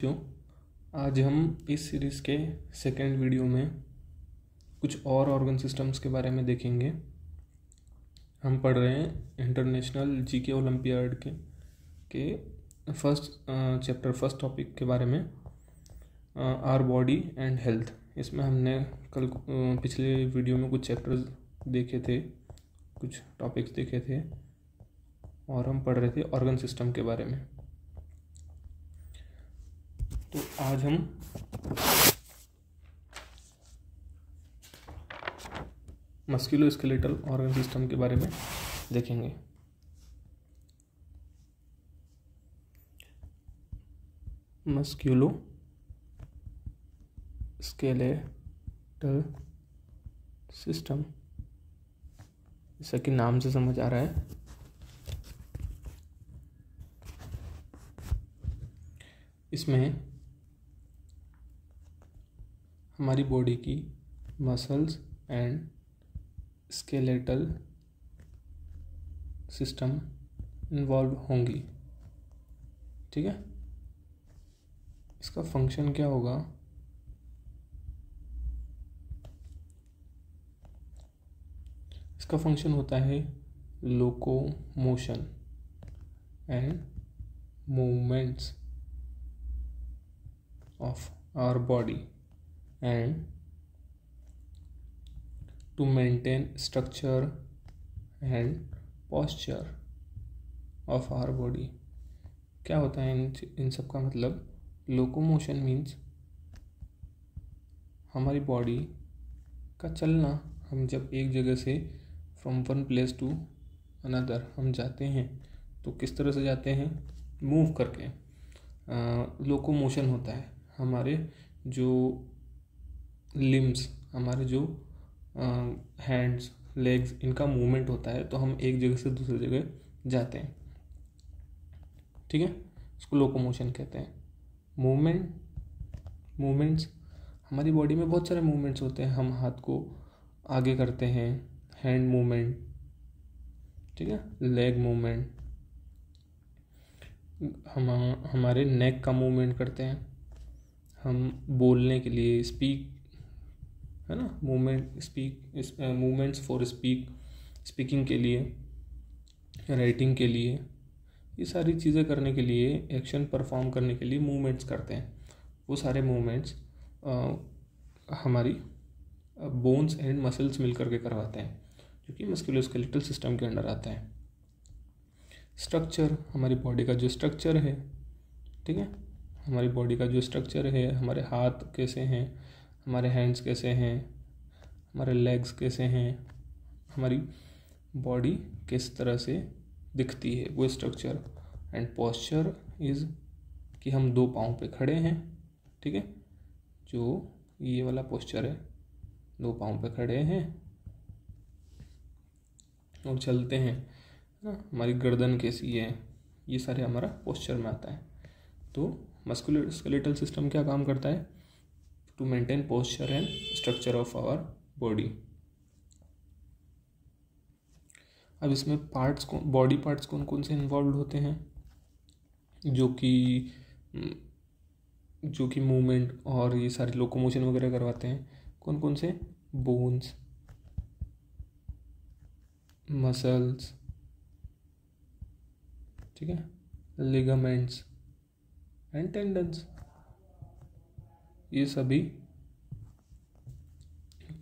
क्यों आज हम इस सीरीज़ के सेकेंड वीडियो में कुछ और ऑर्गन सिस्टम्स के बारे में देखेंगे। हम पढ़ रहे हैं इंटरनेशनल जीके ओलंपियाड के फर्स्ट चैप्टर फर्स्ट टॉपिक के बारे में, आवर बॉडी एंड हेल्थ। इसमें हमने कल पिछले वीडियो में कुछ चैप्टर्स देखे थे, कुछ टॉपिक्स देखे थे और हम पढ़ रहे थे ऑर्गन सिस्टम के बारे में। तो आज हम मस्कुलोस्केलेटल ऑर्गन सिस्टम के बारे में देखेंगे। मस्कुलोस्केलेटल सिस्टम, जैसा कि नाम से समझ आ रहा है, इसमें हमारी बॉडी की muscles and skeletal system involve होंगी। ठीक है, इसका फंक्शन क्या होगा? इसका फंक्शन होता है locomotion and movements of our body and to maintain structure and posture of our body। क्या होता है इन सब का मतलब? लोकोमोशन मीन्स हमारी बॉडी का चलना। हम जब एक जगह से from one place to another हम जाते हैं तो किस तरह से जाते हैं? मूव करके। लोकोमोशन होता है हमारे जो लिम्स, हमारे जो हैंड्स, लेग्स, इनका मूवमेंट होता है, तो हम एक जगह से दूसरी जगह जाते हैं। ठीक है, इसको लोकोमोशन कहते हैं। मूवमेंट्स हमारी बॉडी में बहुत सारे मूवमेंट्स होते हैं। हम हाथ को आगे करते हैं, हैंड मूवमेंट, ठीक है, लेग मूवमेंट, हमारे नेक का मूवमेंट करते हैं। हम बोलने के लिए स्पीक, है ना, मूवमेंट्स फॉर स्पीकिंग के लिए, राइटिंग के लिए, ये सारी चीज़ें करने के लिए, एक्शन परफॉर्म करने के लिए मूवमेंट्स करते हैं। वो सारे मूवमेंट्स हमारी बोन्स एंड मसल्स मिलकर के करवाते हैं, जो कि मस्कुलोस्केलेटल सिस्टम के अंडर आता है। स्ट्रक्चर, हमारी बॉडी का जो स्ट्रक्चर है, ठीक है, हमारी बॉडी का जो स्ट्रक्चर है, हमारे हाथ कैसे हैं, हमारे हैंड्स कैसे हैं, हमारे लेग्स कैसे हैं, हमारी बॉडी किस तरह से दिखती है, वो स्ट्रक्चर। एंड पोस्चर इज़ कि हम दो पाँव पे खड़े हैं। ठीक है, जो ये वाला पोस्चर है, दो पाँव पे खड़े हैं और चलते हैं ना, हमारी गर्दन कैसी है, ये सारे हमारा पोस्चर में आता है। तो मस्कुलोस्केलेटल सिस्टम क्या काम करता है? To maintain posture and structure of our body. अब इसमें बॉडी पार्ट्स कौन कौन से इन्वॉल्व होते हैं जो कि मूवमेंट और ये सारे लोकोमोशन वगैरह करवाते हैं? कौन कौन से? बोन्स, मसल्स, ठीक है, लिगामेंट्स एंड टेंडन्स, ये सभी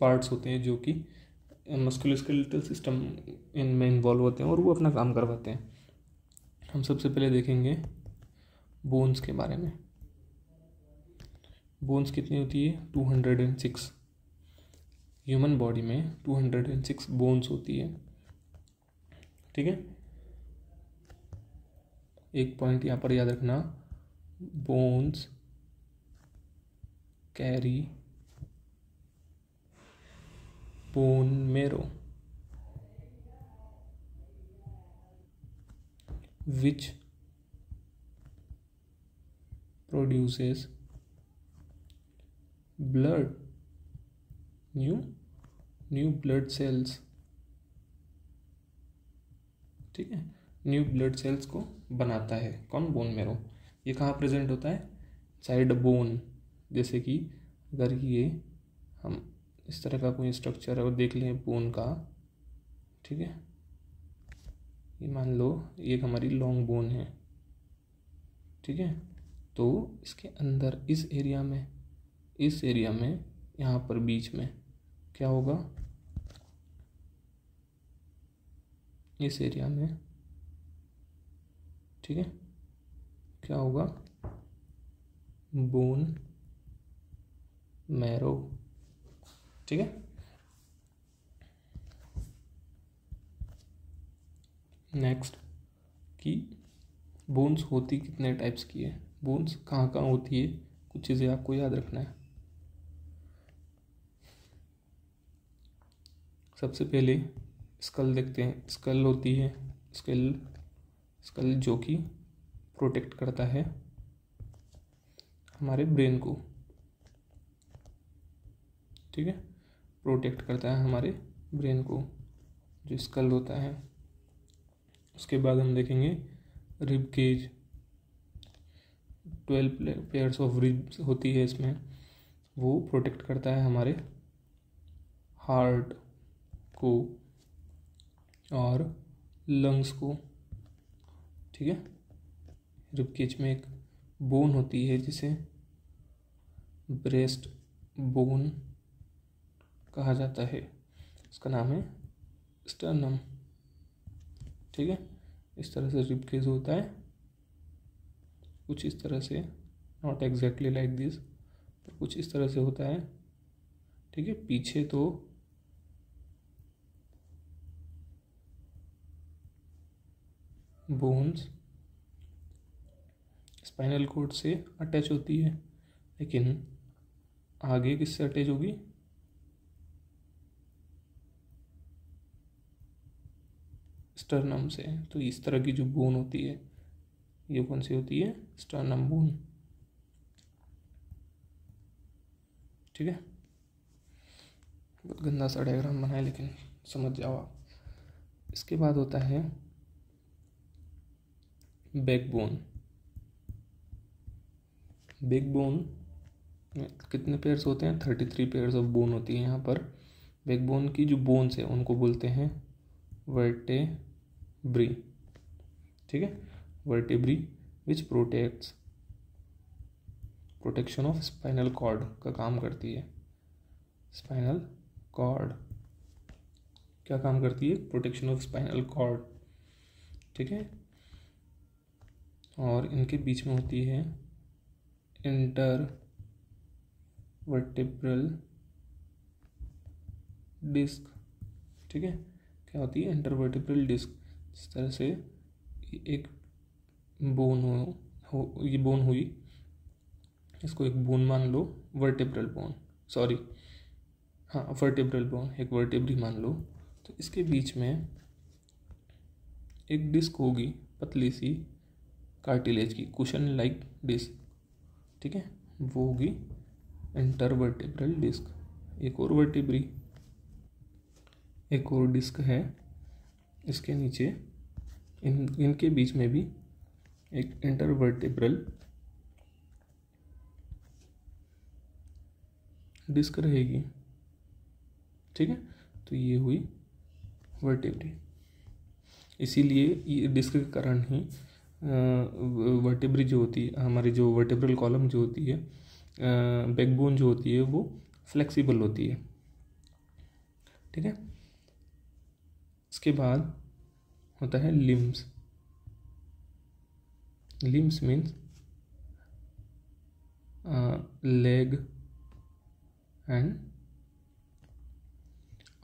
पार्ट्स होते हैं जो कि मस्कुलोस्केलेटल सिस्टम इनमें इन्वॉल्व होते हैं और वो अपना काम करवाते हैं। हम सबसे पहले देखेंगे बोन्स के बारे में। बोन्स कितनी होती है? 206। ह्यूमन बॉडी में 206 बोन्स होती है। ठीक है, एक पॉइंट यहाँ पर याद रखना, bones carry bone marrow which produces blood, new blood cells। ठीक है, न्यू ब्लड सेल्स को बनाता है। कौन? Bone marrow. ये कहाँ प्रेजेंट होता है? साइड बोन, जैसे कि अगर ये हम इस तरह का कोई स्ट्रक्चर है और देख लें बोन का, ठीक है, ये मान लो ये हमारी लॉन्ग बोन है, ठीक है, तो इसके अंदर इस एरिया में यहाँ पर बीच में क्या होगा, इस एरिया में, ठीक है, क्या होगा, बोन मैरो, ठीक है। नेक्स्ट कि बोन्स होती कितने टाइप्स की है, बोन्स कहाँ कहाँ होती है, कुछ चीज़ें आपको याद रखना है। सबसे पहले स्कल देखते हैं। स्कल होती है, स्कल जो कि प्रोटेक्ट करता है हमारे ब्रेन को, ठीक है, प्रोटेक्ट करता है हमारे ब्रेन को, जो स्कल होता है। उसके बाद हम देखेंगे rib cage, 12 pairs of ribs होती है इसमें, वो प्रोटेक्ट करता है हमारे हार्ट को और लंग्स को, ठीक है। रिब केज में एक बोन होती है जिसे ब्रेस्ट बोन कहा जाता है, इसका नाम है स्टर्नम, ठीक है। इस तरह से रिब केज होता है, कुछ इस तरह से, नॉट एग्जैक्टली लाइक दिस, पर कुछ इस तरह से होता है, ठीक है। पीछे तो बोन्स स्पाइनल कॉर्ड से अटैच होती है, लेकिन आगे किससे अटैच होगी, स्टर्नम से। तो इस तरह की जो बोन होती है ये कौन सी होती है, स्टर्नम बोन, ठीक है। बहुत गंदा सा डायग्राम बना है लेकिन समझ जाओ आप। इसके बाद होता है बैकबोन। बैकबोन में कितने पेयर्स होते हैं, 33 पेयर्स ऑफ बोन होती है यहाँ पर। बैकबोन की जो बोन्स है उनको बोलते हैं वर्टेब्री, ठीक है, vertebrae which protection of spinal cord का काम करती है। स्पाइनल कॉर्ड क्या काम करती है, प्रोटेक्शन ऑफ स्पाइनल कॉर्ड, ठीक है। और इनके बीच में होती है इंटर वर्टेब्रल डिस्क, ठीक है। क्या होती है, इंटर वर्टेब्रल डिस्क। जिस तरह से एक बोन ये बोन हुई, इसको एक बोन मान लो, वर्टेब्रल बोन, सॉरी हाँ वर्टेब्रल बोन, एक वर्टेब्री मान लो, तो इसके बीच में एक डिस्क होगी, पतली सी कार्टिलेज की, कुशन लाइक डिस्क, ठीक है, वो होगी इंटरवर्टेब्रल डिस्क। एक और वर्टेब्री, एक और डिस्क है इसके नीचे, इनके बीच में भी एक इंटरवर्टेब्रल डिस्क रहेगी, ठीक है। तो ये हुई वर्टेब्री। इसीलिए ये डिस्क के कारण ही वर्टेब्री जो होती है, हमारी जो वर्टेब्रल कॉलम जो होती है, बैकबोन जो होती है, वो फ्लेक्सिबल होती है, ठीक है। इसके बाद होता है limbs. Limbs means leg and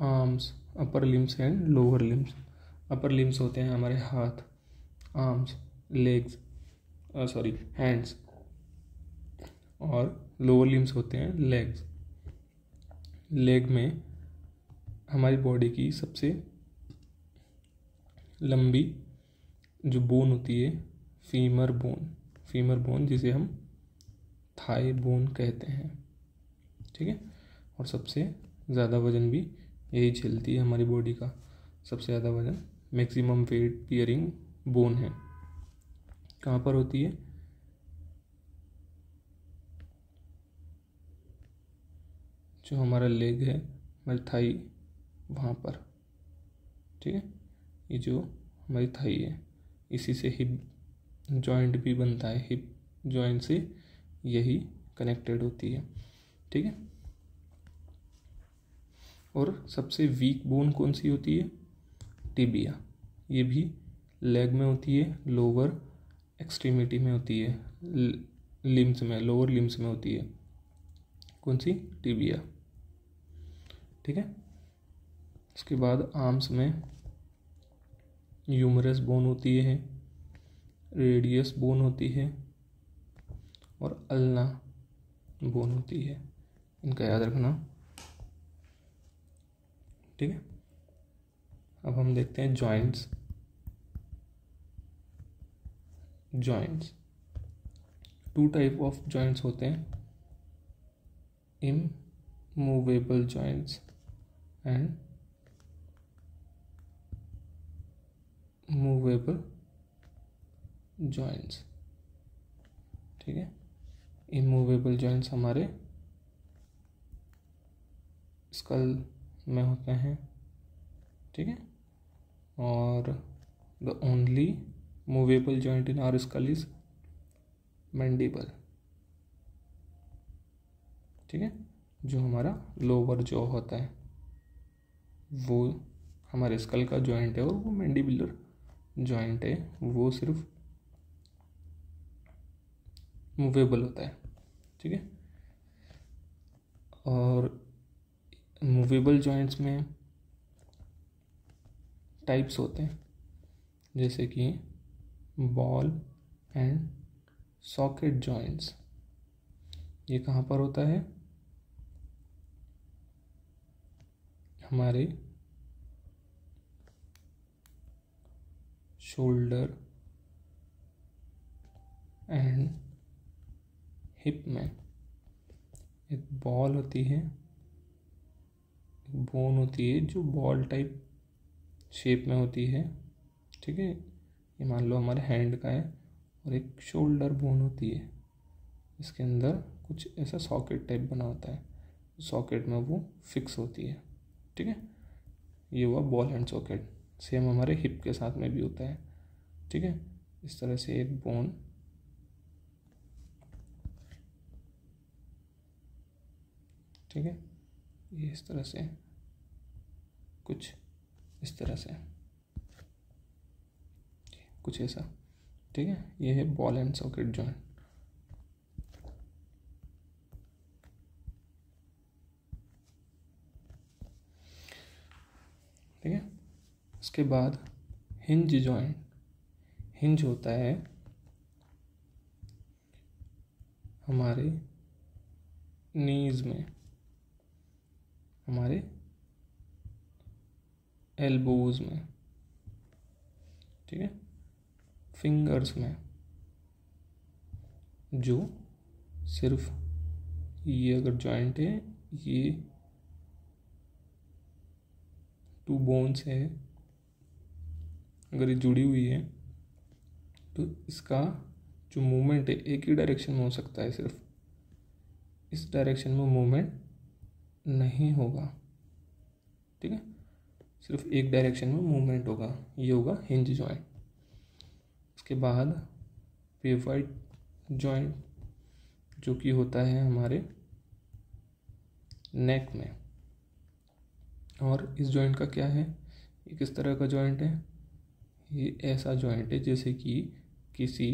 arms, upper limbs and lower limbs. Upper limbs होते हैं हमारे हाथ, आर्म्स, लेग्स, सॉरी हैंड्स, और लोअर लिम्स होते हैं लेग्स। लेग में हमारी बॉडी की सबसे लंबी जो बोन होती है, फीमर बोन जिसे हम थाई बोन कहते हैं, ठीक है। और सबसे ज़्यादा वजन भी यही झेलती है हमारी बॉडी का, सबसे ज़्यादा वजन, मैक्सिमम वेट बियरिंग बोन है। कहाँ पर होती है, जो हमारा लेग है, हमारी थाई वहाँ पर, ठीक है। ये जो हमारी थाई है, इसी से हिप जॉइंट भी बनता है, हिप जॉइंट से यही कनेक्टेड होती है, ठीक है। और सबसे वीक बोन कौन सी होती है? टिबिया। ये भी लेग में होती है, लोअर एक्सट्रीमिटी में होती है, लिम्स में, लोअर लिम्स में होती है। कौन सी? टिबिया, ठीक है। उसके बाद आर्म्स में ह्यूमरस बोन होती है, रेडियस बोन होती है और अल्ना बोन होती है। इनका याद रखना, ठीक है। अब हम देखते हैं joints. Joints, two type of joints होते हैं, immovable joints and movable joints, ठीक है। इमूवेबल जॉइंट्स हमारे स्कल में होते हैं, ठीक है। और the only movable joint in our skull is mandible, ठीक है। जो हमारा लोअर जॉ होता है वो हमारे स्कल का जॉइंट है, और वो मैंडिबुलर जॉइंट है, वो सिर्फ मूवेबल होता है, ठीक है। और मूवेबल जॉइंट्स में टाइप्स होते हैं, जैसे कि बॉल एंड सॉकेट जॉइंट्स। ये कहाँ पर होता है? हमारे शोल्डर एंड हिप में। एक बॉल होती है, एक बोन होती है जो बॉल टाइप शेप में होती है, ठीक है। ये मान लो हमारे हैंड का है। और एक शोल्डर बोन होती है, इसके अंदर कुछ ऐसा सॉकेट टाइप बना होता है, सॉकेट में वो फिक्स होती है, ठीक है। ये हुआ बॉल एंड सॉकेट। सेम हमारे हिप के साथ में भी होता है, ठीक है। इस तरह से एक बोन, ठीक है, ये इस तरह से, कुछ इस तरह से, कुछ ऐसा, ठीक है। ये है बॉल एंड सॉकेट जॉइंट। ठीक है। उसके बाद हिंज जॉइंट। हिंज होता है हमारे नीज में, हमारे एल्बोज में, ठीक है, फिंगर्स में, जो सिर्फ ये अगर जॉइंट है, ये टू बोन्स है, अगर ये जुड़ी हुई है तो इसका जो मूवमेंट है एक ही डायरेक्शन में हो सकता है, सिर्फ इस डायरेक्शन में मूवमेंट नहीं होगा, ठीक है। सिर्फ एक डायरेक्शन में मूवमेंट होगा, ये होगा हिंज जॉइंट। उसके बाद पिवट जॉइंट, जो कि होता है हमारे नेक में। और इस जॉइंट का क्या है? ये किस तरह का जॉइंट है? ये ऐसा जॉइंट है जैसे कि किसी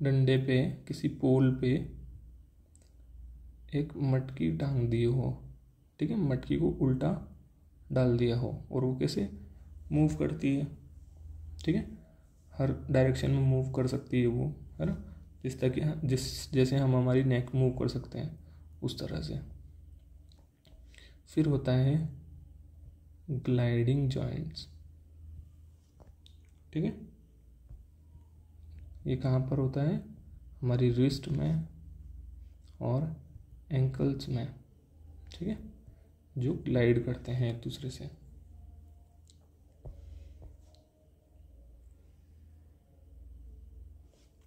डंडे पे, किसी पोल पे एक मटकी टांग दी हो, ठीक है, मटकी को उल्टा डाल दिया हो और वो कैसे मूव करती है, ठीक है, हर डायरेक्शन में मूव कर सकती है वो, है ना, जिस तरह की जैसे हम हमारी नेक मूव कर सकते हैं उस तरह से। फिर होता है ग्लाइडिंग जॉइंट्स, ठीक है। ये कहाँ पर होता है? हमारी रिस्ट में और एंकल्स में, ठीक है, जो ग्लाइड करते हैं एक दूसरे से।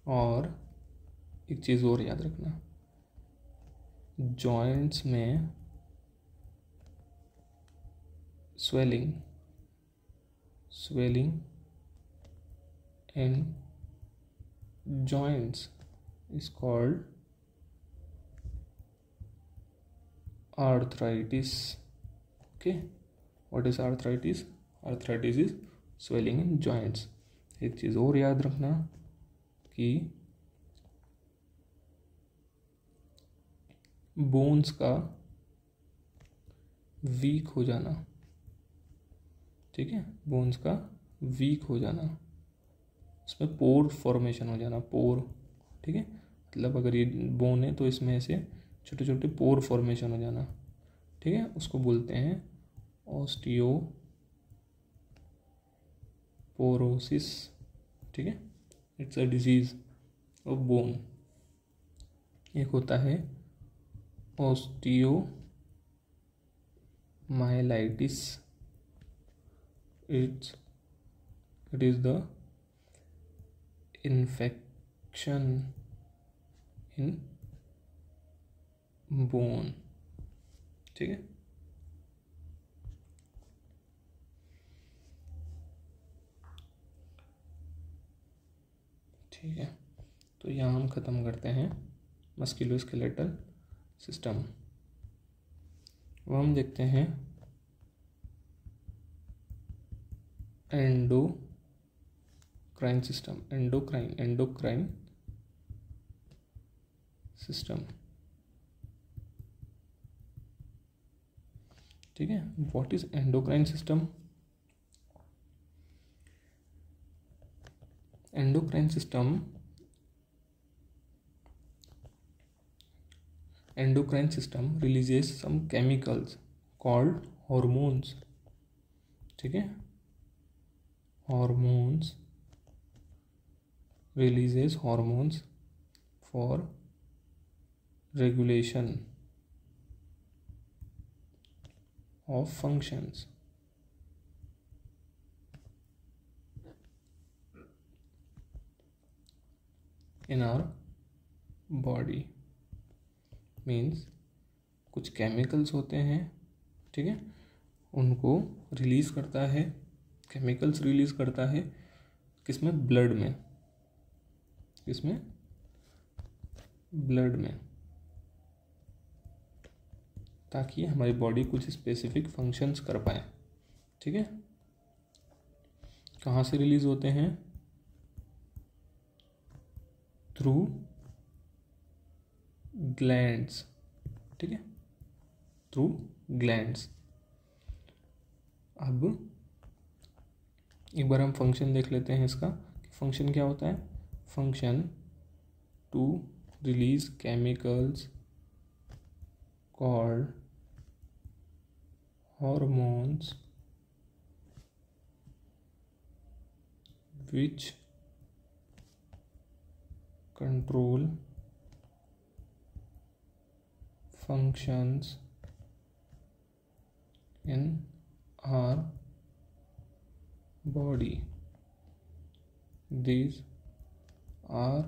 और एक चीज़ और याद रखना, जॉइंट्स में swelling in joints is called arthritis. Okay, what is arthritis? Arthritis is swelling in joints. एक चीज़ और याद रखना कि बोन्स का वीक हो जाना, ठीक है, बोन्स का वीक हो जाना, उसमें पोर फॉर्मेशन हो जाना, पोर, ठीक है, मतलब अगर ये बोन है तो इसमें ऐसे छोटे छोटे पोर फॉर्मेशन हो जाना, ठीक है, उसको बोलते हैं ऑस्टियोपोरोसिस, ठीक है, it's a disease of bone. एक होता है osteomyelitis, it is the infection in bone, ठीक है। ठीक है, तो यहाँ हम ख़त्म करते हैं मस्कुलोस्केलेटल सिस्टम। अब हम देखते हैं एंडोक्राइन सिस्टम, एंडोक्राइन सिस्टम, ठीक है। What is endocrine system? Endocrine system releases some chemicals called hormones, ठीक है, hormones, releases hormones for regulation of functions in our body। Means कुछ केमिकल्स होते हैं, ठीक है, उनको रिलीज़ करता है, केमिकल्स रिलीज़ करता है किसमें? ब्लड में, किसमें? ब्लड में, ताकि हमारी बॉडी कुछ स्पेसिफिक फंक्शंस कर पाए, ठीक है। कहाँ से रिलीज होते हैं? थ्रू ग्लैंड्स, ठीक है, थ्रू ग्लैंड्स। अब एक बार हम फंक्शन देख लेते हैं इसका, फंक्शन क्या होता है? Function to release chemicals called hormones which control functions in our body. These are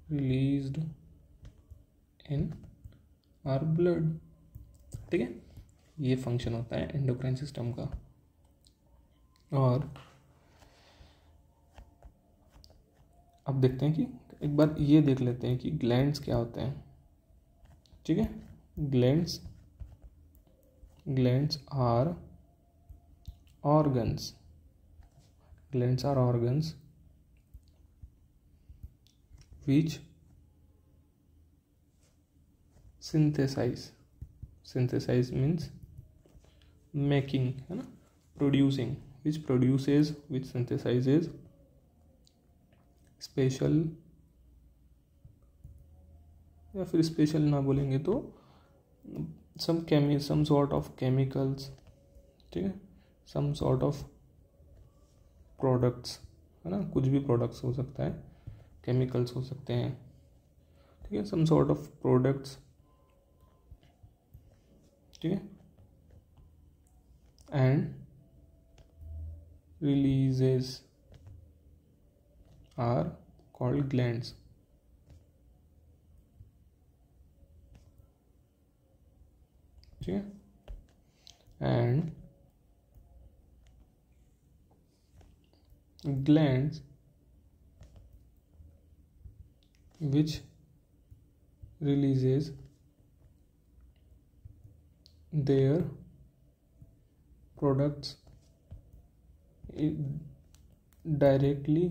released in our blood, ठीक है। ये फंक्शन होता है एंडोक्राइन सिस्टम का। और अब देखते हैं कि एक बार ये देख लेते हैं कि ग्लैंड्स क्या होते हैं, ठीक है। Glands are organs, glands are organs which synthesize means making, है ना, producing, which synthesizes स्पेशल, या फिर स्पेशल ना बोलेंगे तो सम सॉर्ट ऑफ केमिकल्स, ठीक है, सम सॉर्ट ऑफ प्रोडक्ट्स, है ना, कुछ भी प्रोडक्ट्स हो सकता है, केमिकल्स हो सकते हैं, ठीक है, सम सॉर्ट ऑफ प्रोडक्ट्स, ठीक है, and releases are called glands, ठीक है। And glands which releases their products directly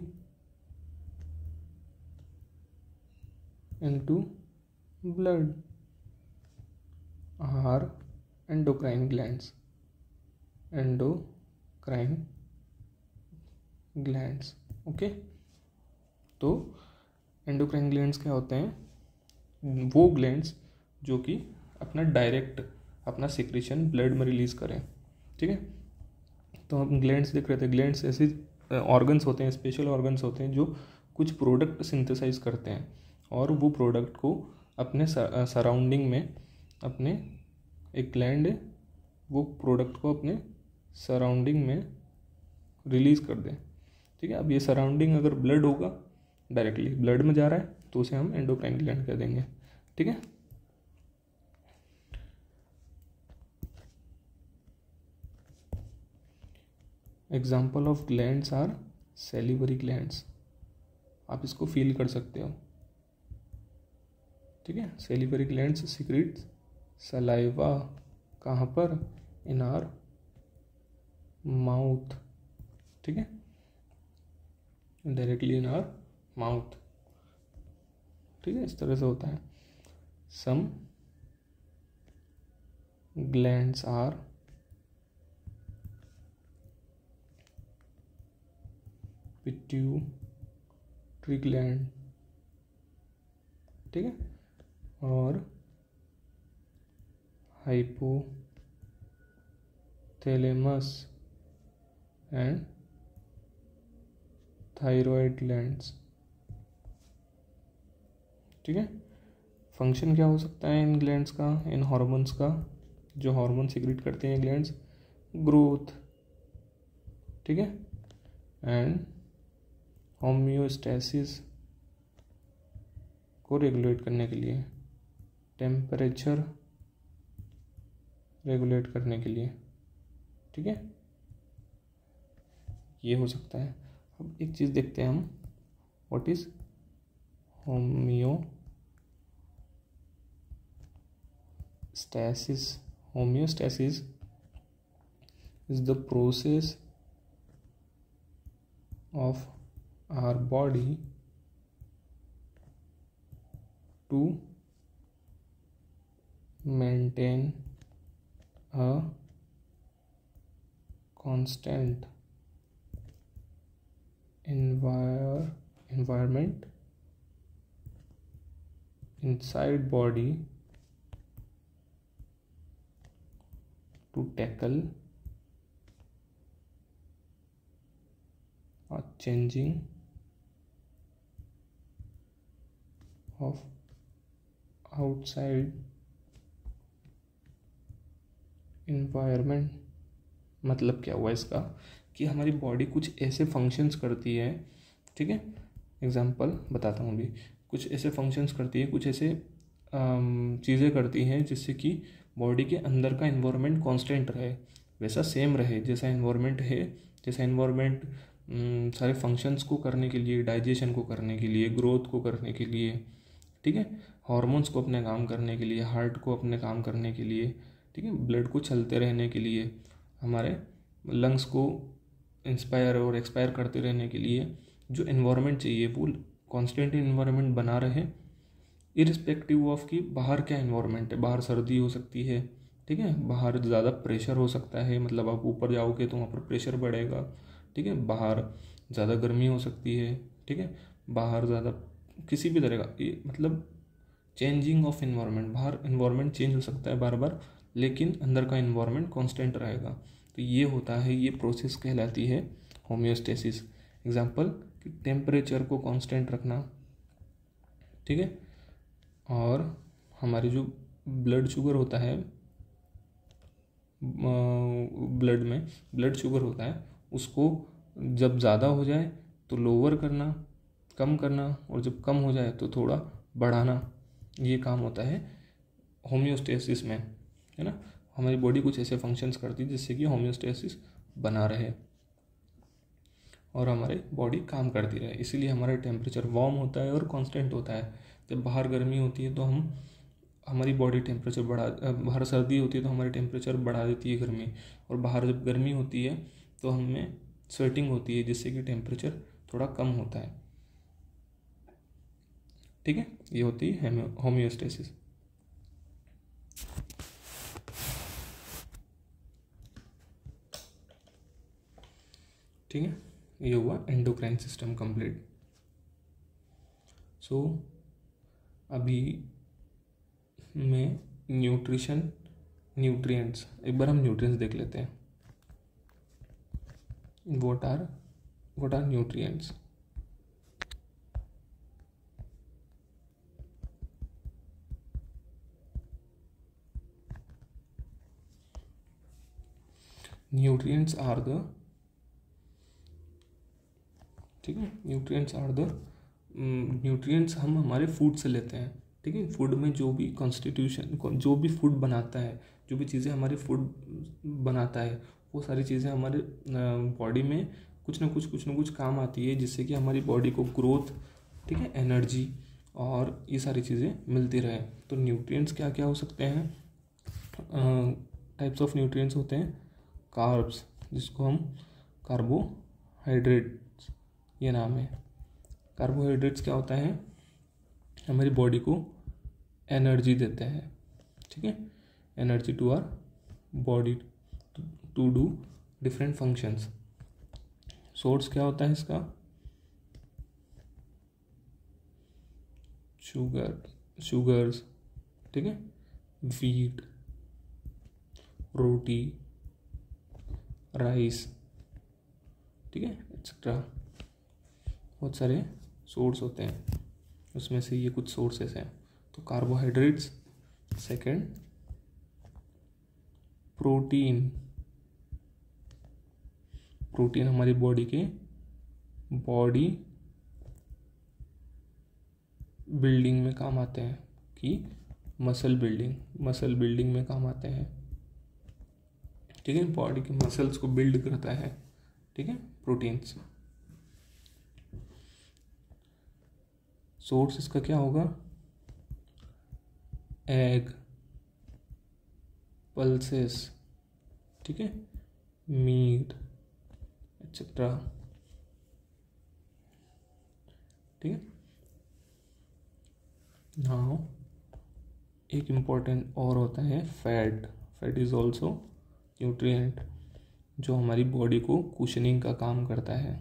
into blood are endocrine glands. Okay. तो एंडोक्राइन ग्लैंड्स क्या होते हैं? वो ग्लैंड्स जो कि अपना डायरेक्ट अपना सिक्रेशन ब्लड में रिलीज करें, ठीक है। तो हम ग्लैंड्स देख रहे थे। ग्लैंड्स ऐसे ऑर्गन्स होते हैं, स्पेशल ऑर्गन्स होते हैं जो कुछ प्रोडक्ट सिंथेसाइज करते हैं और वो प्रोडक्ट को अपने सराउंडिंग में, अपने एक ग्लैंड है वो प्रोडक्ट को अपने सराउंडिंग में रिलीज कर दें, ठीक है। अब ये सराउंडिंग अगर ब्लड होगा, डायरेक्टली ब्लड में जा रहा है, तो उसे हम एंडोक्राइन ग्लैंड कह देंगे, ठीक है। Example of glands are salivary glands. आप इसको फील कर सकते हो, ठीक है। सेलिवरी ग्लैंड्स सीक्रेट सलाइवा कहाँ पर? इन आवर माउथ, ठीक है, डायरेक्टली इन आवर माउथ, ठीक है। इस तरह से होता है। सम ग्लैंड्स आर पिट्यूटरी ग्लैंड, ठीक है, और हाइपोथैलेमस एंड थायराइड ग्लैंड्स, ठीक है। फंक्शन क्या हो सकता है इन ग्लैंड्स का, इन हार्मोन्स का? जो हार्मोन सिक्रेट करते हैं ग्लैंड्स, ग्रोथ, ठीक है, एंड होम्योस्टैसिस को रेगुलेट करने के लिए, टेम्परेचर रेगुलेट करने के लिए, ठीक है, ये हो सकता है। अब एक चीज़ देखते हैं हम, what is homeostasis. Homeostasis is the process of our body to maintain a constant environment inside body to tackle a changing of outside environment। मतलब क्या हुआ इसका कि हमारी बॉडी कुछ ऐसे फंक्शंस करती है, ठीक है। एग्जांपल बताता हूँ अभी। कुछ ऐसे फंक्शंस करती है, कुछ ऐसे चीज़ें करती हैं जिससे कि बॉडी के अंदर का इन्वायरमेंट कांस्टेंट रहे, वैसा सेम रहे जैसा इन्वायरमेंट है, जैसा इन्वायरमेंट सारे फंक्शंस को करने के लिए, डाइजेशन को करने के लिए, ग्रोथ को करने के लिए, ठीक है, हार्मोन्स को अपने काम करने के लिए, हार्ट को अपने काम करने के लिए, ठीक है, ब्लड को चलते रहने के लिए, हमारे लंग्स को इंस्पायर और एक्सपायर करते रहने के लिए जो इन्वायरमेंट चाहिए वो कॉन्स्टेंट इन्वायरमेंट बना रहे, इरिस्पेक्टिव ऑफ कि बाहर क्या इन्वायरमेंट है। बाहर सर्दी हो सकती है, ठीक है, बाहर ज़्यादा प्रेशर हो सकता है, मतलब आप ऊपर जाओगे तो वहाँ पर प्रेशर बढ़ेगा, ठीक है, बाहर ज़्यादा गर्मी हो सकती है, ठीक है, बाहर ज़्यादा किसी भी तरह का मतलब चेंजिंग ऑफ इन्वायरमेंट, बाहर इन्वायरमेंट चेंज हो सकता है बार बार, लेकिन अंदर का इन्वायरमेंट कांस्टेंट रहेगा। तो ये होता है, ये प्रोसेस कहलाती है होम्योस्टेसिस। एग्जांपल कि टेम्परेचर को कांस्टेंट रखना, ठीक है, और हमारी जो ब्लड शुगर होता है, ब्लड में ब्लड शुगर होता है, उसको जब ज़्यादा हो जाए तो लोअर करना, कम करना, और जब कम हो जाए तो थोड़ा बढ़ाना, ये काम होता है होम्योस्टेसिस में, है ना। हमारी बॉडी कुछ ऐसे फंक्शंस करती है जिससे कि होम्योस्टेसिस बना रहे और हमारी बॉडी काम करती रहे। इसीलिए हमारा टेम्परेचर वार्म होता है और कांस्टेंट होता है। जब बाहर गर्मी होती है तो हमारी बॉडी टेम्परेचर बाहर सर्दी होती है तो हमारी टेम्परेचर बढ़ा देती है गर्मी, और बाहर जब गर्मी होती है तो हमें स्वेटिंग होती है जिससे कि टेम्परेचर थोड़ा कम होता है। ठीक है, ये होती है होम्योस्टेसिस। ठीक है, ये हुआ एंडोक्राइन सिस्टम कंप्लीट। सो अभी में न्यूट्रिएंट्स, एक बार हम न्यूट्रिएंट्स देख लेते हैं। What are nutrients? Nutrients are the, ठीक है, न्यूट्रिएंट्स हम हमारे फूड से लेते हैं। ठीक है, फूड में जो भी कॉन्स्टिट्यूशन, जो भी फूड बनाता है, जो भी चीज़ें हमारे फूड बनाता है, वो सारी चीज़ें हमारे बॉडी में कुछ ना कुछ काम आती है जिससे कि हमारी बॉडी को ग्रोथ, ठीक है, एनर्जी और ये सारी चीज़ें मिलती रहे। तो न्यूट्रिएंट्स क्या क्या हो सकते हैं? टाइप्स ऑफ न्यूट्रिएंट्स होते हैं कार्ब्स, जिसको हम कार्बोहाइड्रेट्स, ये नाम है। कार्बोहाइड्रेट्स क्या होता है? हमारी बॉडी को एनर्जी देते हैं। ठीक है, energy to our body to do different functions. Source क्या होता है इसका? शुगर्स, ठीक है, वीट, रोटी, राइस, ठीक है, एक्सेट्रा। बहुत सारे सोर्स होते हैं, उसमें से ये कुछ सोर्सेस हैं। तो कार्बोहाइड्रेट्स, सेकंड प्रोटीन हमारी बॉडी के बॉडी बिल्डिंग में काम आते हैं, कि मसल बिल्डिंग में काम आते हैं। ठीक है, बॉडी के मसल्स को बिल्ड करता है। ठीक है, प्रोटीन्स। सोर्स इसका क्या होगा? एग, पल्सेस, ठीक है, मीट एक्सेट्रा। ठीक है, नाउ एक इम्पॉर्टेंट और होता है फैट इज ऑल्सो न्यूट्रिएंट, जो हमारी बॉडी को कुशनिंग का काम करता है।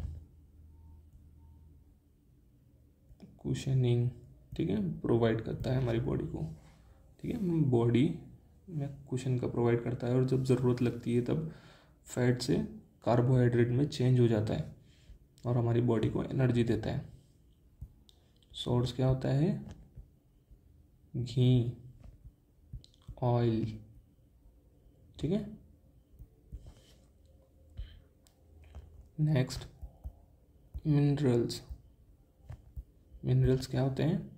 कुशनिंग, ठीक है, प्रोवाइड करता है हमारी बॉडी को। ठीक है, बॉडी में कुशन का प्रोवाइड करता है, और जब ज़रूरत लगती है तब फैट से कार्बोहाइड्रेट में चेंज हो जाता है और हमारी बॉडी को एनर्जी देता है। सोर्स क्या होता है? घी, ऑयल, ठीक है। नेक्स्ट मिनरल्स क्या होते हैं?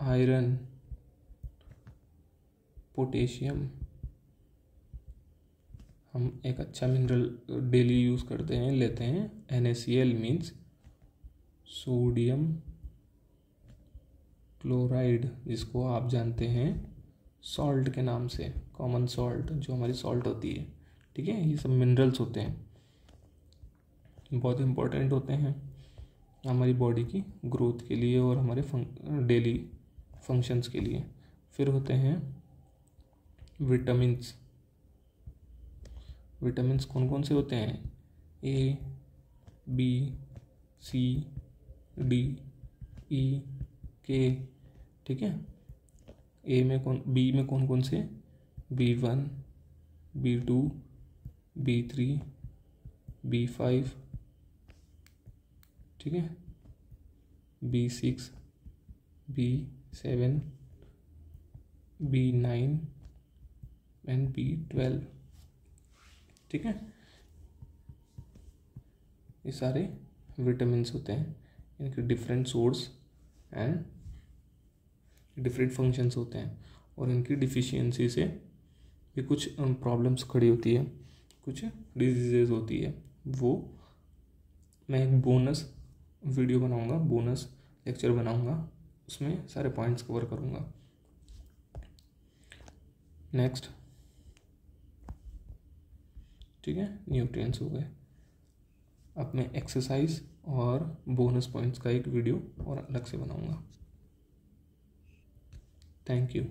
Iron, potassium. हम एक अच्छा मिनरल डेली यूज़ करते हैं, लेते हैं NaCl, मीन्स सोडियम क्लोराइड, जिसको आप जानते हैं सॉल्ट के नाम से, कॉमन सॉल्ट, जो हमारी सॉल्ट होती है। ठीक है, ये सब मिनरल्स होते हैं, बहुत इम्पोर्टेंट होते हैं हमारी बॉडी की ग्रोथ के लिए और हमारे डेली फंक्शंस के लिए। फिर होते हैं विटामिन्स। विटामिन्स कौन कौन से होते हैं? A, B, C, D, E, K। ठीक है, B में कौन कौन से? B1, B2, B3, B5, ठीक है, B6, B7, B9 and B12। ठीक है, ये सारे विटामिन्स होते हैं, इनके different source and different functions होते हैं, और इनकी डिफिशियंसी से भी कुछ प्रॉब्लम्स खड़ी होती है, कुछ डिजीजेज होती है, वो मैं एक बोनस वीडियो बनाऊंगा, बोनस लेक्चर बनाऊंगा, उसमें सारे पॉइंट्स कवर करूंगा। नेक्स्ट, ठीक है, न्यूट्रिएंट्स हो गए। अब मैं एक्सरसाइज और बोनस पॉइंट्स का एक वीडियो और अलग से बनाऊंगा। Thank you.